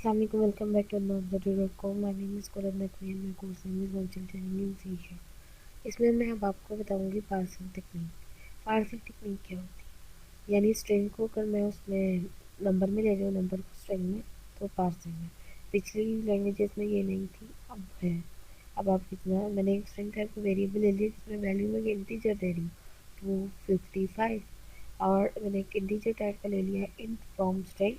Assalamualaikum, welcome back to another.com. My name is Quran Naqvi and my course name is Virtual Training in C Sharp. इसमें मैं अब आपको बताऊंगी parsing technique. Parsing technique क्या होती है, यानी स्ट्रिंग को अगर मैं उसमें नंबर में ले जाऊँ, नंबर को स्ट्रिंग में, तो पार्सिंग है। पिछली लैंग्वेजेस में ये नहीं थी, अब है। अब आप कितना, मैंने एक स्ट्रिंग टाइप को वेरिएबल ले लिया जिसमें वैल्यू में इंटीजर दे रही हूँ 255, और मैंने एक इंटीजर टाइप का ले लिया इन फ्रॉम स्ट्रिंग,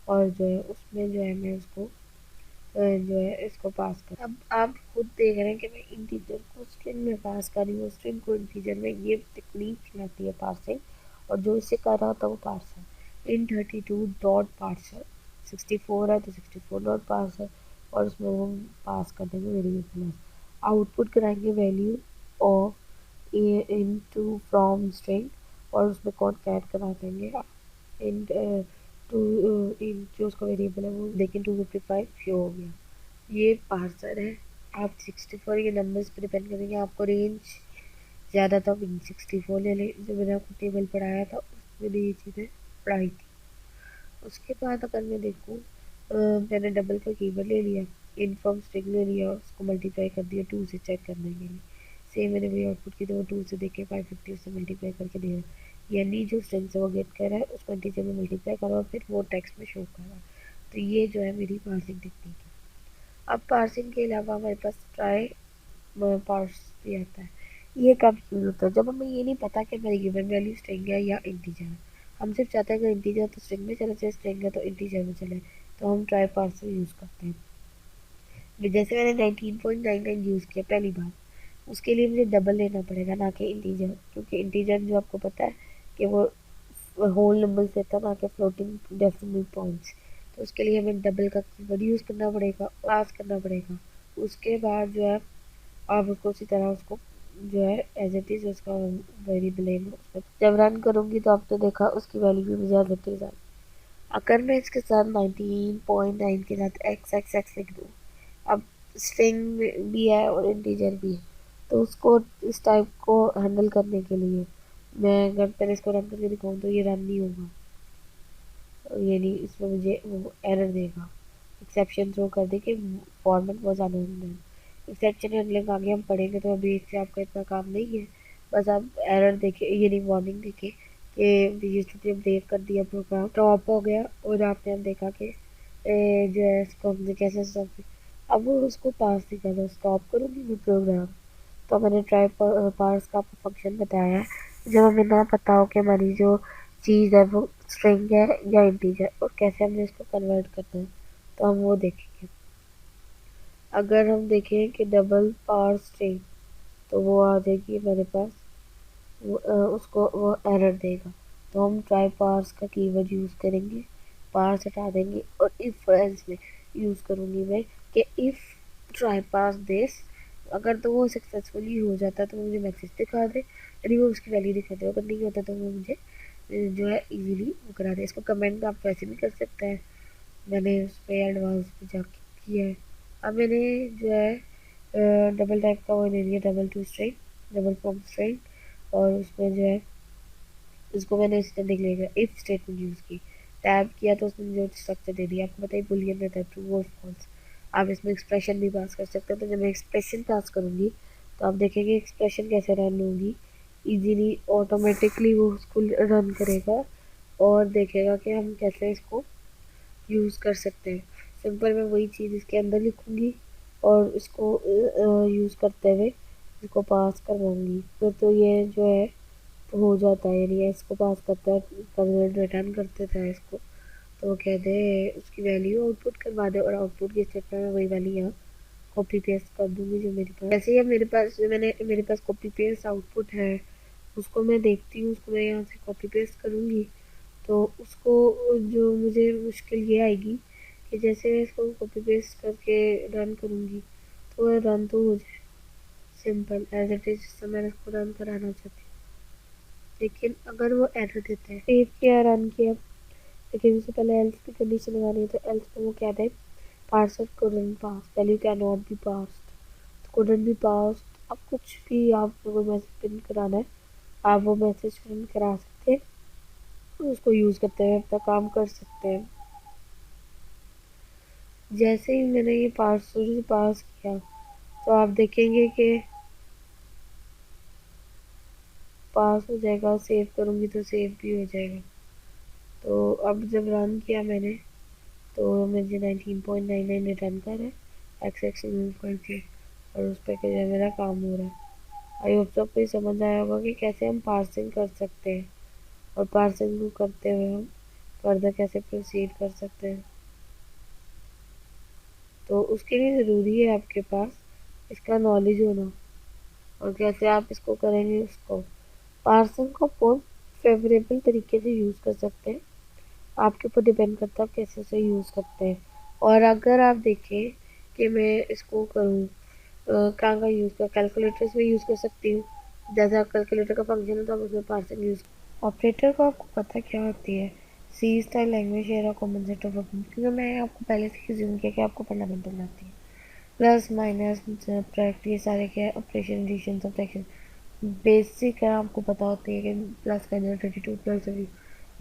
और जो है उसमें जो है मैं उसको जो है इसको पास कर। अब आप खुद देख रहे हैं कि मैं इंटीजर को स्ट्रिंग में पास कर रही हूँ, स्ट्रिंग को इंटीजर में। ये टेक्निक कहलाती है पार्सिंग, और जो इससे कर रहा होता है वो पार्सर। इन 32 डॉट पार्सर, 64 है तो 64 डॉट पार्सर, और उसमें हम पास कर देंगे वेरिएबल, आउटपुट कराएंगे वैल्यू और इन टू फ्रॉम स्ट्रिंग, और उसमें कॉन्कैट करा देंगे इन टू इन जो उसका वेरिएबल है वो, लेकिन 255 शो हो गया। ये पार्सर है। आप 64 के नंबर्स पर डिपेंड करेंगे, आपको रेंज ज़्यादा तो आप 64 ले लें। जो मैंने आपको टेबल पढ़ाया था उसमें भी ये चीज़ें पढ़ाई थी। उसके बाद अगर मैं देखूँ, मैंने डबल का कीवर्ड ले लिया, इन फ्रॉम स्ट्रिंग ले लिया, उसको मल्टीप्लाई कर दिया 2 से चेक करने के लिए। सेम मैंने वही आउटपुट की, तो वो 2 से देखे 550 उससे मल्टीप्लाई करके दिया, यानी जो स्ट्रिंग से वो गेट कर रहा है उसको इंटीजर में मल्टीप्लाई करा और फिर वो टेक्स्ट में शो कर रहा है। तो ये जो है मेरी पार्सिंग टेक्निक है। अब पार्सिंग के अलावा हमारे पास ट्राई पार्स भी आता है। ये कब यूज होता है, जब हमें ये नहीं पता कि हमारी गिवन वैल्यू स्ट्रिंग है या इंटीजर है। हम सिर्फ चाहते हैं कि इंटीजर तो स्ट्रिंग में चले जाए, स्ट्रिंग है तो इंटीजर में चले, तो हम ट्राई पार्सर यूज़ करते हैं। जैसे मैंने 19.99 यूज़ किया पहली बार, उसके लिए मुझे डबल लेना पड़ेगा ना कि इंटीजर, क्योंकि इंटीजर जो आपको पता है कि वो होल नंबर से था ना कि फ्लोटिंग डेसिमल पॉइंट्स। तो उसके लिए हमें डबल का कीवर्ड यूज़ करना पड़ेगा, पास करना पड़ेगा। उसके बाद जो है आप उसको उसी तरह उसको जो है एज इट इज़ उसका वेरिएबल है उसमें जब रन करूँगी तो आपने देखा उसकी वैल्यू भी मुझे एज इट इज़ आई। अगर मैं इसके साथ 19.9 के साथ एक्स एक्स एक्स लिख दूँ, अब स्ट्रिंग भी है और इंटीजर भी है, तो उसको इस टाइप को हैंडल करने के लिए मैं अगर पहले इसको रन करके दिखाऊँ तो ये रन नहीं होगा, यानी इसमें मुझे वो एरर देगा, एक्सेप्शन थ्रो कर दे कि फॉर्मेट बहुत ज़्यादा है। एक्सेप्शन हैंडलिंग आगे हम पढ़ेंगे, तो अभी इससे आपका इतना काम नहीं है। बस आप एरर देखे, यानी वार्निंग देखे कि यूट्यूब ने ब्रेक कर दिया, प्रोग्राम स्टॉप हो गया, और आपने अब देखा कि जो है इसको हमने कैसे स्टॉप, अब वो उसको पास नहीं कर रहा, स्टॉप करूँगी मैं प्रोग्राम। तो मैंने ट्राई पार्स का फंक्शन बताया है। जब हमें ना पता हो कि हमारी जो चीज़ है वो स्ट्रिंग है या इंटीजर, और कैसे हमने इसको कन्वर्ट करना है, तो हम वो देखेंगे। अगर हम देखें कि डबल पार स्ट्रिंग, तो वो आ जाएगी हमारे पास, उसको वो एरर देगा। तो हम ट्राई पार्स का कीवर्ड यूज़ करेंगे, पार्स हटा देंगे, और इफ एल्स में यूज़ करूँगी मैं कि इफ़ ट्राई पास दिस, अगर तो वो सक्सेसफुली हो जाता है तो वो मुझे मैसेज दिखा दे, यानी वो उसकी वैल्यू दिखा दे। अगर नहीं होता तो वो मुझे जो है इजीली वो करा दे। इसको कमेंट आप वैसे भी कर सकते हैं, मैंने उस पर एडवांस में जाके किया है। अब मैंने जो है डबल टाइप का वो ले लिया, double two string, double form string, और उसमें जो है उसको मैंने इस तरह देख लिया, इफ स्टेटमेंट यूज़ की, टैब किया तो उसने जो स्ट्रक्चर दे दिया। आपको बताइए बुलियन रहता है ट्रू और फॉल्स। आप इसमें एक्सप्रेशन भी पास कर सकते हैं। तो जब मैं एक्सप्रेशन पास करूँगी तो आप देखेंगे एक्सप्रेशन कैसे रन होगी, इजीली ऑटोमेटिकली वो उसको रन करेगा और देखेगा कि हम कैसे इसको यूज़ कर सकते हैं। सिंपल मैं वही चीज़ इसके अंदर लिखूँगी और इसको यूज़ करते हुए इसको पास करवाऊँगी, तो ये जो है हो जाता है, यानी इसको पास करता है, रिजल्ट रिटर्न कर देता है इसको, तो कह दे उसकी वैल्यू आउटपुट करवा दे, और आउटपुट की स्टेटमेंट में वही वाली यहाँ कॉपी पेस्ट कर दूँगी जो मेरे पास। वैसे ही मेरे पास जो मेरे पास कॉपी पेस्ट आउटपुट है, उसको मैं देखती हूँ, उसको मैं यहाँ से कॉपी पेस्ट करूँगी, तो उसको जो मुझे मुश्किल ये आएगी कि जैसे मैं इसको कॉपी पेस्ट करके रन करूँगी तो वह रन तो हो जाए सिंपल एज इट इज़, जिससे मैं इसको रन कराना चाहती हूँ। लेकिन अगर वो एरर देता है, सेव किया रन किया, लेकिन उससे पहले एल्स की कंडीशन लगानी है, तो एल्स में वो कहता है parser couldn't pass, value can not be passed, couldn't be passed. अब कुछ भी आपको मैसेज प्रिंट कराना है, आप वो मैसेज प्रिंट करा सकते हैं, उसको यूज़ करते हुए अपना काम कर सकते हैं। जैसे ही मैंने ये पार्सल पास किया तो आप देखेंगे कि पास हो जाएगा, सेव करूँगी तो सेव भी हो जाएगा। तो अब जब रन किया मैंने तो मुझे 19.99 रिटर्न कर है, एक्स एक्स रिमूव करके, और उस पर क्या मेरा काम हो रहा है। आई होप सबको समझ आया होगा कि कैसे हम पार्सिंग कर सकते हैं और पार्सिंग को करते हुए हम फर्दर कैसे प्रोसीड कर सकते हैं। तो उसके लिए ज़रूरी है आपके पास इसका नॉलेज होना, और कैसे आप इसको करेंगे उसको। पार्सिंग को बहुत फेवरेबल तरीके से यूज़ कर सकते हैं, आपके ऊपर डिपेंड करता है आप कैसे उसे यूज़ करते हैं। और अगर आप देखें कि मैं इसको करूँ कहाँ का यूज़ कर, कैलकुलेटर्स में यूज़ कर सकती हूँ। जैसा कैलकुलेटर का फंक्शन है तो आप उसमें पार्सिंग यूज़। ऑपरेटर को आपको पता क्या होती है, C style language are a common set of operation, क्योंकि मैं आपको पहले से रिज्यूम किया कि आपको फंडामेंटल आती है। प्लस माइनस सब्ट्रैक्ट ये सारे क्या ऑपरेशन, एडिशन, सब्ट्रैक्शन बेसिक है, आपको पता होती है कि प्लस करना 32 प्लस 30,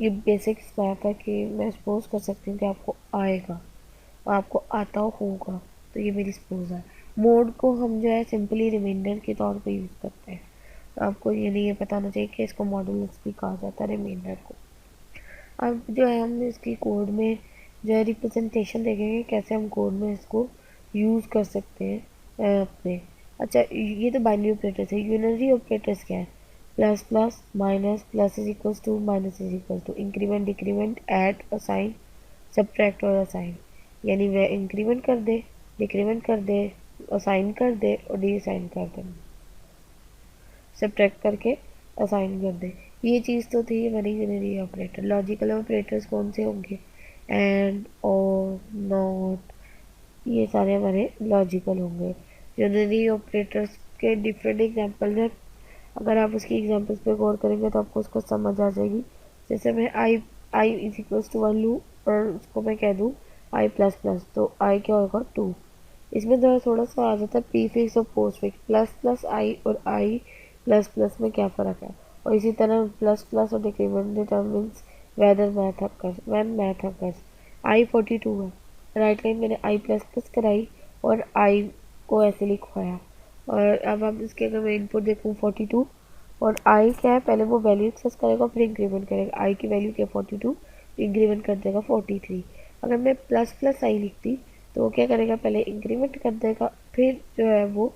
ये बेसिक्स बात है कि मैं सपोज कर सकती हूँ कि आपको आएगा, आपको आता होगा, तो ये मेरी सपोज है। मोड को हम जो है सिंपली रिमाइंडर के तौर पे यूज़ करते हैं, तो आपको ये नहीं ये पता होना चाहिए कि इसको मॉडुलस भी कहा जाता है रिमाइंडर को। अब जो है हम इसकी कोड में जो है रिप्रेजेंटेशन देखेंगे कैसे हम कोड में इसको यूज़ कर सकते हैं अपने। अच्छा, ये तो बाइनरी ऑपरेटर्स है। यूनरी ऑपरेटर्स क्या है? Plus plus, minus, plus is equals to, minus is equals to, increment, decrement, add, assign, subtract और असाइन। यानी वह इंक्रीमेंट कर दे, डिक्रीमेंट कर दे, असाइन कर दे और डी-असाइन कर दे, सब्ट्रैक्ट करके असाइन कर दे। ये चीज़ तो थी हमारी यूनरी ऑपरेटर। लॉजिकल ऑपरेटर्स कौन से होंगे? एंड, और, नॉट, ये सारे हमारे लॉजिकल होंगे। यूनरी ऑपरेटर्स के डिफरेंट एग्जांपल हैं, अगर आप उसकी एग्जांपल्स पे गौर करेंगे तो आपको उसको समझ आ जाएगी। जैसे मैं आई इज इक्वल्स टू 1 लूँ और उसको मैं कह दूँ आई प्लस प्लस, तो आई क्या होगा 2। इसमें ज़रा थोड़ा सा आ जाता है प्री फिक्स और पोस्ट फिक्स। प्लस प्लस आई और आई प्लस प्लस में क्या फ़र्क है, और इसी तरह प्लस प्लस और decrement determines whether math occurs when math occurs. I 42 है, राइट लाइन मैंने आई प्लस प्लस कराई और आई को ऐसे लिखवाया। और अब आप इसके अगर मैं इनपुट देखूँ 42, और आई क्या है, पहले वो वैल्यू एक्सेस करेगा फिर इंक्रीमेंट करेगा। आई की वैल्यू क्या 42, इंक्रीमेंट कर देगा 43। अगर मैं प्लस प्लस आई लिखती तो वो क्या करेगा, पहले इंक्रीमेंट कर देगा फिर जो है वो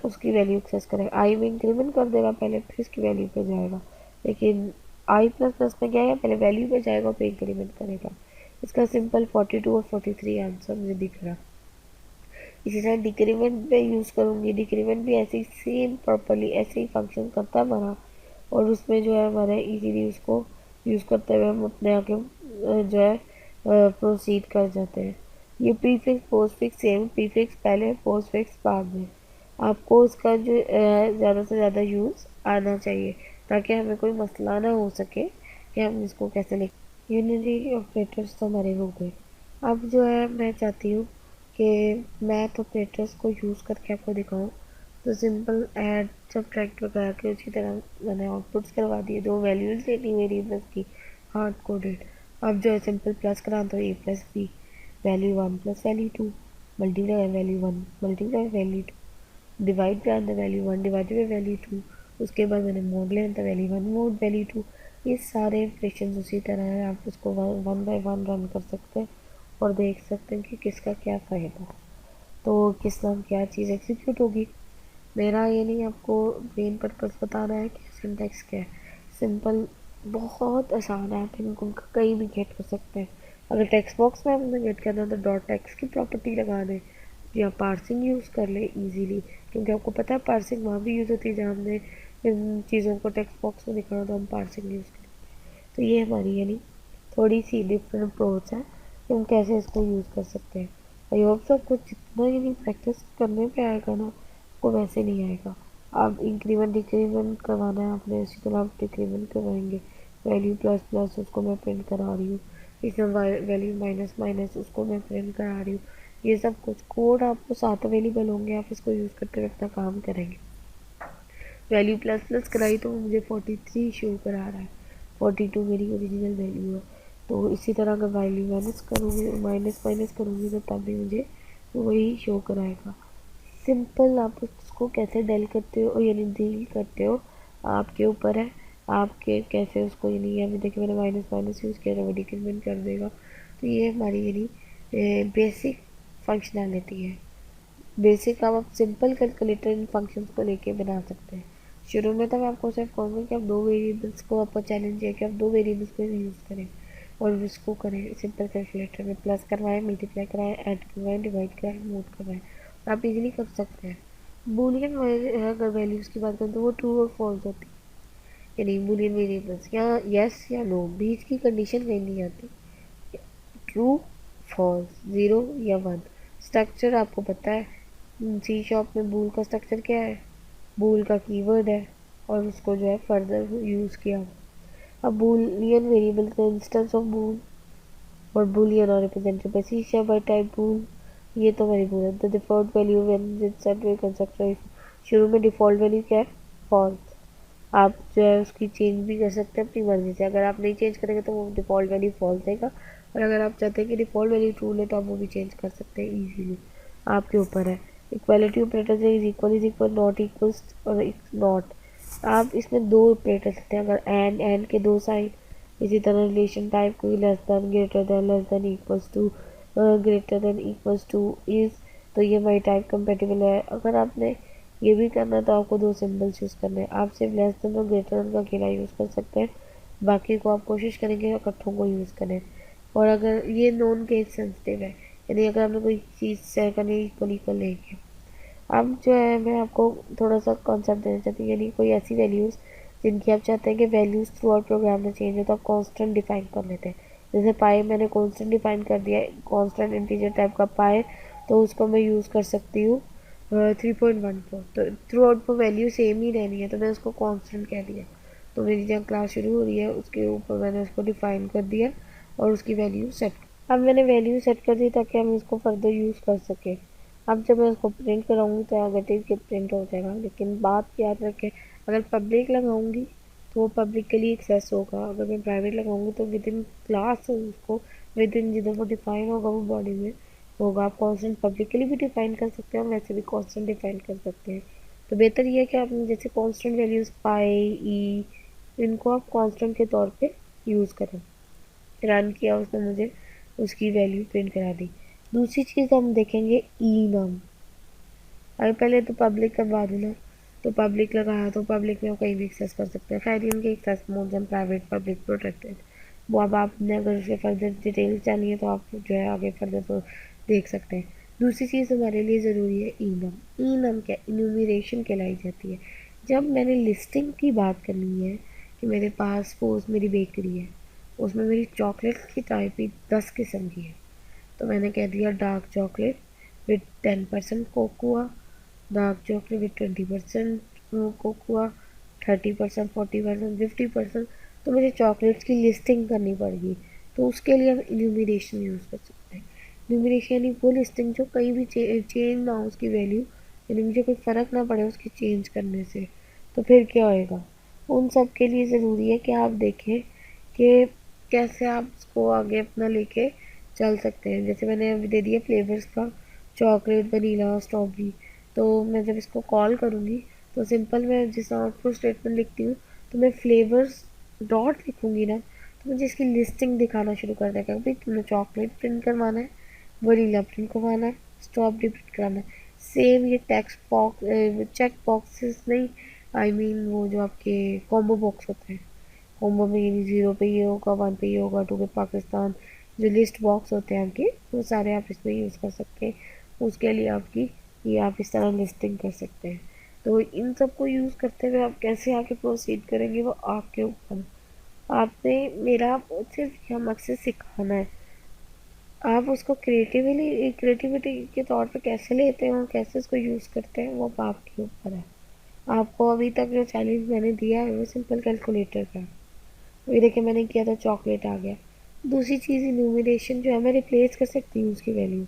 उसकी वैल्यू एक्सेस करेगा। आई में इंक्रीमेंट कर देगा पहले फिर उसकी वैल्यू पे जाएगा। लेकिन आई प्लस प्लस में क्या है, पहले वैल्यू पे जाएगा फिर इंक्रीमेंट करेगा। इसका सिंपल 42 और 43 आंसर मुझे दिख रहा। इसी तरह डिक्रीमेंट में यूज़ करूँगी, डिक्रीमेंट भी ऐसे ही सेम प्रॉपरली ऐसे ही फंक्शन करता है हमारा, और उसमें जो है हमारा इजीली उसको यूज़ करते हुए हम अपने आगे जो है प्रोसीड कर जाते हैं। ये prefix post fix same, prefix पहले पोस्ट फिक्स बाद में। आपको इसका जो ज़्यादा से ज़्यादा यूज़ आना चाहिए ताकि हमें कोई मसला ना हो सके कि हम इसको कैसे लिख। यूनिटी ऑपरेटर्स तो हमारे हो गए। अब जो है मैं चाहती हूँ कि मैथ ऑपरेटर्स को यूज़ करके आपको दिखाऊं। तो सिंपल ऐड सब्ट्रैक्ट वगैरह के उसी तरह मैंने आउटपुट्स करवा दिए, दो वैल्यूज़ लेनी वेरिएबल्स की हार्ड कोडेड। अब जो है सिंपल प्लस करा तो A plus B, value 1 plus value 2, multiply value 1 multiply value 2, divide करा the value 1 divided by value 2। उसके बाद मैंने मोड लेना था वैल्यू 1 मोड वैल्यू 2। ये सारे ऑपरेशन उसी तरह है, आप उसको वन बाय वन रन कर सकते हैं और देख सकते हैं कि किसका क्या फ़ायदा, तो किस नाम क्या चीज़ एग्जीक्यूट होगी। मेरा ये नहीं आपको मेन पर्पस बताना है कि सिंटैक्स क्या है। सिंपल बहुत आसान है, आप इनको कहीं भी गेट कर सकते हैं। अगर टेक्स्ट बॉक्स में हमने गेट करना है तो डॉट टेक्स्ट की प्रॉपर्टी लगा दें या पार्सिंग यूज़ कर ले इजीली, क्योंकि आपको पता है पार्सिंग वहाँ भी यूज़ होती है जहाँ हमने इन चीज़ों को टेक्स्ट बॉक्स में दिखाना तो हम पार्सिंग यूज़ करें। तो ये हमारी यानी थोड़ी सी डिफरेंट अप्रोच है कि हम कैसे इसको यूज़ कर सकते हैं। आई होप सो आपको जितना यानी प्रैक्टिस करने पे आएगा ना आपको वैसे नहीं आएगा। आप इंक्रीमेंट डिक्रीमेंट करवाना है आपने, उसी तरह आप डिक्रीमेंट करवाएंगे। वैल्यू प्लस प्लस उसको मैं प्रिंट करा रही हूँ, इसमें वैल्यू माइनस माइनस उसको मैं प्रिंट करा रही हूँ। ये सब कुछ कोड आपको साथ अवेलेबल होंगे, आप इसको यूज़ करते हुए अपना काम करेंगे। वैल्यू प्लस प्लस कराई तो मुझे 43 शो करा रहा है, 42 मेरी ओरिजिनल वैल्यू है। तो इसी तरह अगर वैल्यू माइनस माइनस करूँगी तो तब भी मुझे वही शो कराएगा। सिंपल आप उसको कैसे डील करते हो यानी डील करते हो आपके ऊपर है, आपके कैसे उसको यानी अभी देखिए मैंने माइनस माइनस यूज़ किया तो वो डिक्रीमेंट कर देगा। तो ये हमारी यानी बेसिक फंक्शनैलिटी है। बेसिक आप सिंपल कैलकुलेटर इन फंक्शंस को लेके बना सकते हैं। शुरू में तो मैं आपको सिर्फ कहूँगा कि आप दो वेरिएबल्स को आपको चैलेंज है कि आप दो वेरिएबल्स को यूज़ करें और उसको करें सिंपल कैलकुलेटर में, प्लस करवाएं, मल्टीप्लाई कराएं, ऐड करवाएं, डिवाइड कराएं, मूव करवाएं, और आप इजीली कर सकते हैं। बूलियन अगर वैल्यूज़ की बात करें तो वो ट्रू और फॉल्स होती है, यानी बूलियन वेरिएबल्स या यस या नो, बीच की कंडीशन कहीं नहीं आती। ट्रू फॉल्स, ज़ीरो या वन। स्ट्रक्चर आपको पता है, सी शॉप में बूल का स्ट्रक्चर क्या है, बूल का कीवर्ड है और उसको जो है फर्दर यूज़ किया। अब बूलियन वेरिएबल का इंस्टेंस ऑफ बूल और boolean are represented by C# by type bool। ये तो हमारी bool है। The default value when it's set to constructor शुरू में डिफ़ॉल्ट वैल्यू क्या है, फॉल्स। आप जो है उसकी चेंज भी कर सकते हैं अपनी मर्जी से। अगर आप नहीं चेंज करेंगे तो वो डिफ़ॉल्ट वैल्यू फॉल्स देगा, और अगर आप चाहते हैं कि डिफ़ॉल्ट वैल्यू ट्रू ले तो आप वो भी चेंज कर सकते हैं ईजीली, आपके ऊपर है। इक्वालिटी ऑपरेटर से इज इक्वल, नॉट इक्वल्स और नॉट। आप इसमें दो ऑपरेटर सकते हैं, अगर एंड के दो साइन। इसी तरह रिलेशन टाइप कोई less than equals to, greater than equals to is, तो ये माई टाइप कंपेटिबल है। अगर आपने ये भी करना है तो आपको दो सिंबल्स यूज़ करने हैं। आप सिर्फ लेस देन और ग्रेटर देन का अकेला यूज़ कर सकते हैं, बाकी को आप कोशिश करेंगे इकट्ठों को यूज़ करें। और अगर ये नॉन केस सेंसिटिव है, यानी अगर हमें कोई चीज़ शेयर करनी है इक्वल इक्वल लेंगे। अब जो है मैं आपको थोड़ा सा कॉन्सेप्ट देना चाहती हूँ, यानी कोई ऐसी वैल्यूज़ जिनकी आप चाहते हैं कि वैल्यूज़ थ्रू आउट प्रोग्राम में चेंज हो, तो आप कॉन्स्टेंट डिफाइन कर लेते हैं। जैसे पाई मैंने कॉन्स्टेंट डिफाइन कर दिया, कॉन्स्टेंट इंटीजर टाइप का पाई, तो उसको मैं यूज़ कर सकती हूँ 3.14। तो थ्रू आउट पर वैल्यू सेम ही रहनी है तो मैं उसको कॉन्स्टेंट कह दिया। तो मेरी जहाँ क्लास शुरू हो रही है उसके ऊपर मैंने उसको डिफाइन कर दिया और उसकी वैल्यू सेट। अब मैंने वैल्यू सेट कर दी ताकि हम इसको फर्दर यूज़ कर सकें। अब जब मैं उसको प्रिंट कराऊंगी तो नेगेटिव के प्रिंट हो जाएगा, लेकिन बात याद रखें, अगर पब्लिक लगाऊंगी तो वो पब्लिक के लिए एक्सेस होगा, अगर मैं प्राइवेट लगाऊंगी तो विद इन क्लास उसको, विद इन जिधर वो डिफाइन होगा वो बॉडी में होगा। आप कॉन्स्टेंट पब्लिक के लिए भी डिफाइन कर सकते हैं और वैसे भी कॉन्स्टेंट डिफाइन कर सकते हैं। तो बेहतर ये है कि आप जैसे कॉन्स्टेंट वैल्यूज़ पाई ई, इनको आप कॉन्स्टेंट के तौर पे यूज़ करें। रन किया, उसने मुझे उसकी वैल्यू प्रिंट करा दी। दूसरी चीज़ हम देखेंगे ई नम। अगर पहले तो पब्लिक करवा दूँ ना, तो पब्लिक लगाया तो पब्लिक में आप कहीं भी एक्सेस कर सकते हैं। खैर इनके एक्सेस मोड जब प्राइवेट पब्लिक प्रोटेक्टेड, वो अब आपने अगर उसके फर्दर डिटेल चाहिए है तो आप जो है आगे फर्दर तो देख सकते हैं। दूसरी चीज़ हमारे लिए ज़रूरी है ई नम। ई नम क्या, इन्यूमरेशन कहलाई जाती है। जब मैंने लिस्टिंग की बात करनी है कि मेरे पास सपोज मेरी बेकरी है, उसमें मेरी चॉकलेट की टाइप ही 10 किस्म की है, तो मैंने कह दिया dark chocolate with 10% cocoa, dark chocolate with 20% cocoa, 30%, 40%, 50%। तो मुझे चॉकलेट्स की लिस्टिंग करनी पड़ेगी, तो उसके लिए हम इल्यूमिनेशन यूज़ कर सकते हैं। इल्यूमिनेशन यानी वो लिस्टिंग जो कहीं भी चेंज ना हो उसकी वैल्यू, यानी मुझे कोई फ़र्क ना पड़े उसकी चेंज करने से। तो फिर क्या होएगा, उन सब के लिए ज़रूरी है कि आप देखें कि कैसे आप उसको आगे अपना लेके चल सकते हैं। जैसे मैंने अभी दे दिया फ्लेवर्स का, चॉकलेट, वनीला, स्ट्रॉबेरी। तो मैं जब इसको कॉल करूँगी तो सिंपल मैं जिस आउटपुट स्टेटमेंट लिखती हूँ तो मैं फ्लेवर्स डॉट लिखूँगी ना, तो मुझे इसकी लिस्टिंग दिखाना शुरू कर देगा। भाई तुमने चॉकलेट प्रिंट करवाना है, वनीला प्रिंट करवाना है, स्ट्रॉबेरी प्रिंट कराना है। सेम ये टेक्स्ट बॉक्स चेक बॉक्सेस नहीं, आई मीन वो जो आपके कॉम्बो बॉक्स होते हैं, कॉम्बो में यानी 0 पे ये होगा, 1 पे ये होगा, 2 पे पाकिस्तान, जो लिस्ट बॉक्स होते हैं आपके वो सारे आप इसमें यूज़ कर सकते हैं। उसके लिए आपकी ये आप इस तरह लिस्टिंग कर सकते हैं। तो इन सब को यूज़ करते हुए आप कैसे आगे प्रोसीड करेंगे वो आपके ऊपर। आपने मेरा सिर्फ यह मकसद सिखाना है, आप उसको क्रिएटिविटी के तौर पे कैसे लेते हैं और कैसे उसको यूज़ करते हैं वो अब आपके ऊपर है। आपको अभी तक जो चैलेंज मैंने दिया है वो सिंपल कैलकुलेटर का है। अभी देखिए मैंने किया था चॉकलेट आ गया। दूसरी चीज़ इन्यूमरेशन जो है मैं रिप्लेस कर सकती हूँ उसकी वैल्यू,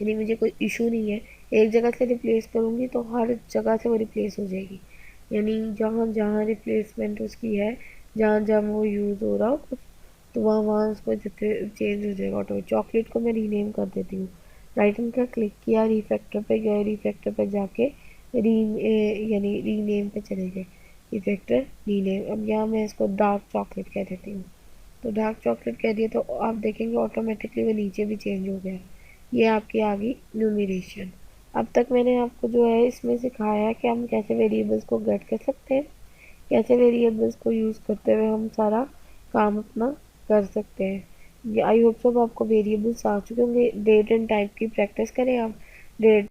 यानी मुझे कोई इशू नहीं है, एक जगह से रिप्लेस करूँगी तो हर जगह से वो रिप्लेस हो जाएगी। यानी जहाँ जहाँ रिप्लेसमेंट उसकी है, जहाँ जहाँ वो यूज़ हो रहा हो तो वहाँ उसको चेंज हो जाएगा ऑटो। चॉकलेट को मैं रीनेम कर देती हूँ। राइट का क्लिक किया, रिफैक्टर पे गए, रिफैक्टर पे जाके यानी रीनेम पे चले गए, रिफैक्टर रीनेम। अब यहाँ मैं इसको डार्क चॉकलेट कह देती हूँ। तो डार्क चॉकलेट कह दिया तो आप देखेंगे ऑटोमेटिकली वो नीचे भी चेंज हो गया। ये आपकी आ गई न्यूमरेशन। अब तक मैंने आपको जो है इसमें सिखाया है कि हम कैसे वेरिएबल्स को गेट कर सकते हैं, कैसे वेरिएबल्स को यूज़ करते हुए हम सारा काम अपना कर सकते हैं। आई होप सब आपको वेरिएबल्स आ चुके होंगे। डेट एंड टाइप की प्रैक्टिस करें आप। डेट